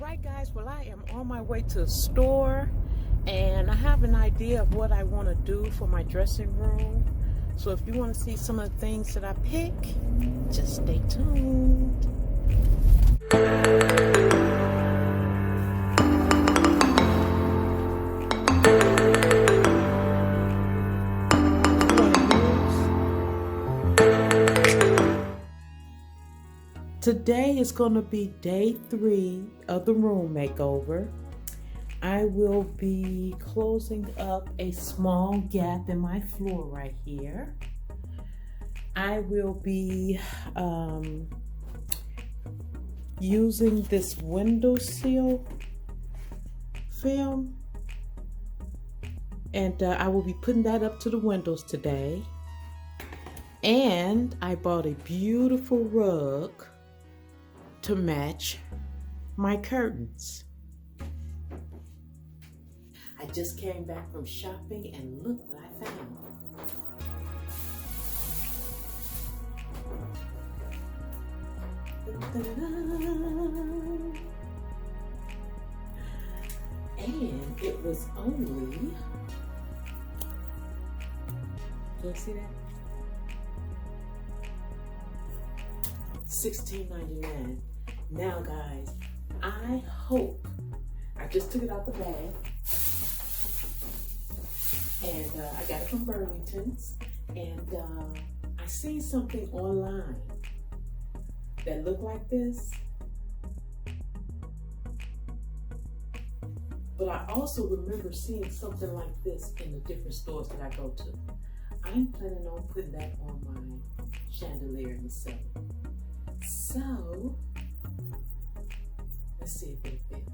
Alright guys, well I am on my way to the store and I have an idea of what I want to do for my dressing room. So if you want to see some of the things that I pick, just stay tuned. Today is going to be day 3 of the room makeover. I will be closing up a small gap in my floor right here. I will be using this windowsill film, and I will be putting that up to the windows today. And I bought a beautiful rug to match my curtains. I just came back from shopping and look what I found. And it was only, do you see that? $16.99. Now guys, I hope, I just took it out the bag, and I got it from Burlington's, and I seen something online that looked like this, but I also remember seeing something like this in the different stores that I go to. I'm planning on putting that on my chandelier in the cellar. So, let's see if it fits.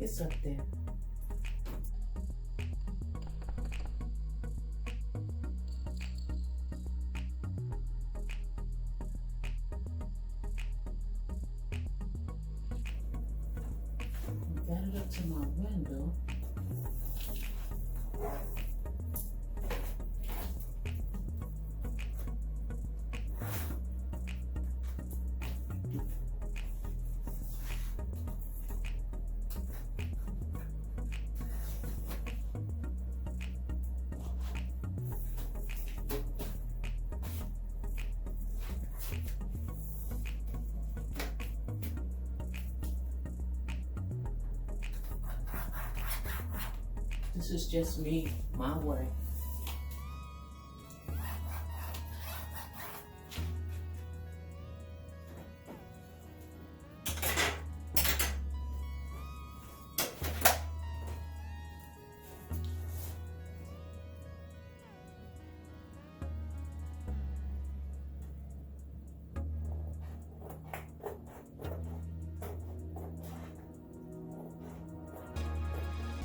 It's up there. Got it up to my window. This is just me, my way.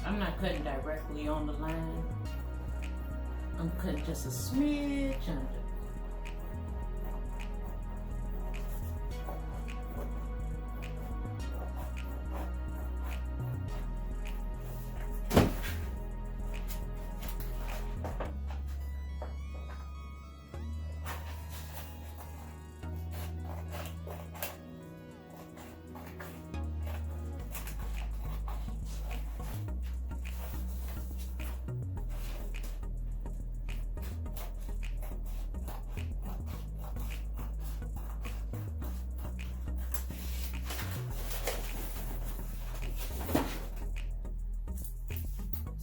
I'm not cutting directly on the line. I'm cutting just a smidge under.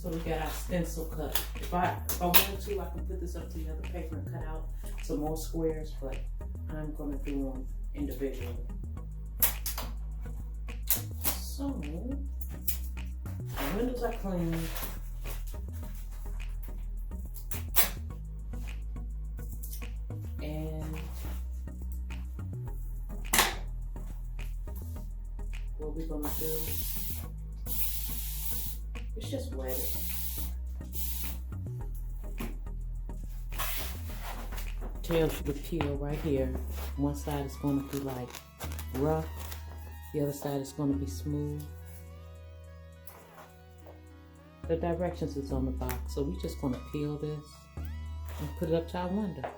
So we got our stencil cut. If I wanted to, I could put this up to the other paper and cut out some more squares, but I'm gonna do them individually. So, the windows are clean. And what we're gonna do is just wet it. Tells you to peel right here. One side is gonna be like rough, the other side is gonna be smooth. The directions is on the box, so we just gonna peel this and put it up to our window.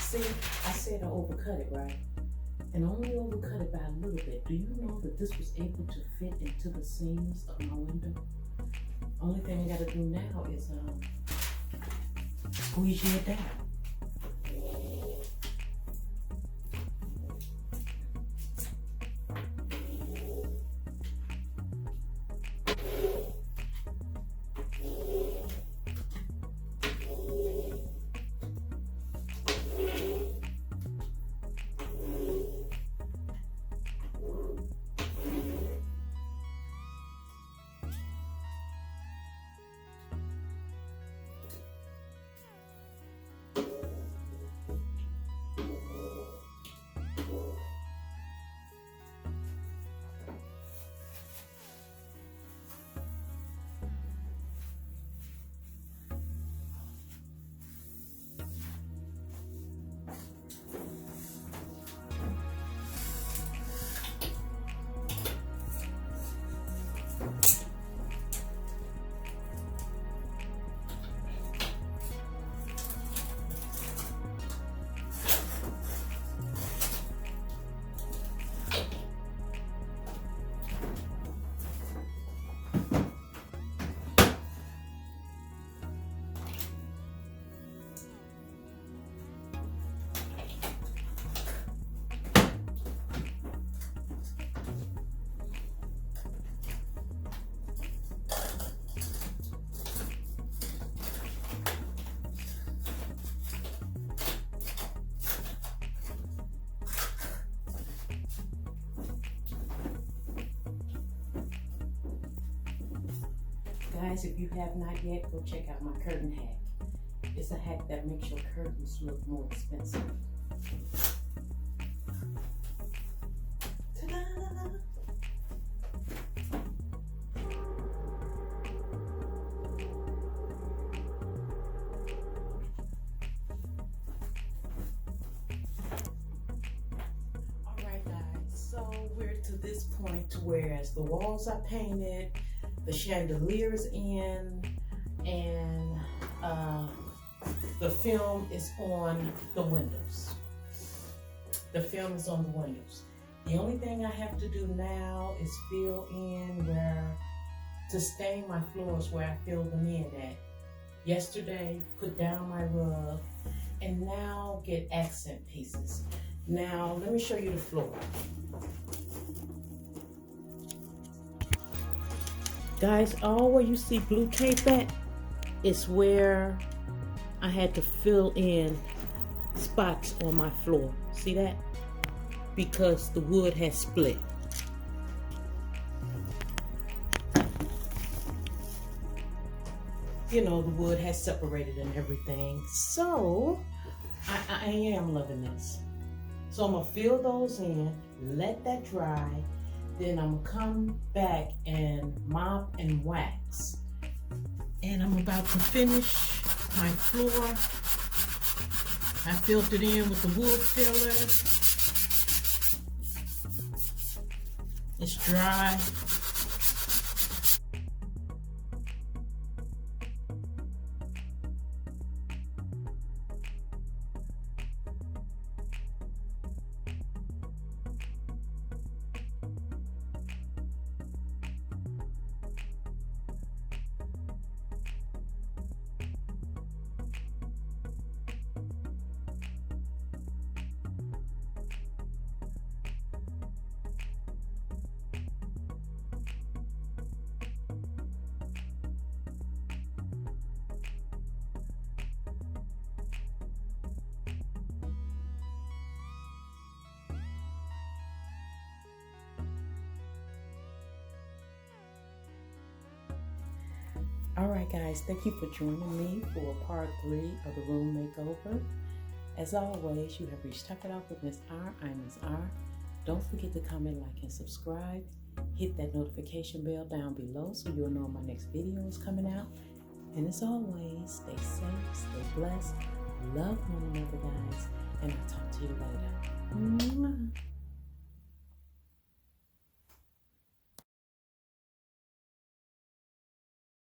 See, I said I overcut it, right? And I only overcut it by a little bit. Do you know that this was able to fit into the seams of my window? Only thing I gotta do now is squeeze it down. Guys, if you have not yet, go check out my curtain hack. It's a hack that makes your curtains look more expensive. Ta-da! Alright guys, so we're to this point where as the walls are painted, the chandelier is in, and the film is on the windows. The film is on the windows. The only thing I have to do now is fill in to stain my floors where I filled them in at. Yesterday, put down my rug, and now get accent pieces. Now, let me show you the floor. Guys, all where you see blue tape at is where I had to fill in spots on my floor. See that? Because the wood has split. you know, the wood has separated and everything. So I am loving this. So I'm gonna fill those in, let that dry. Then I'm gonna come back and mop and wax. And I'm about to finish my floor. I filled it in with the wood filler. It's dry. Alright guys, thank you for joining me for part 3 of the room makeover. As always, you have reached Top It Off with Miss R. I'm Miss R. Don't forget to comment, like, and subscribe. Hit that notification bell down below so you'll know when my next video is coming out. And as always, stay safe, stay blessed, love one another guys, and I'll talk to you later. Mwah.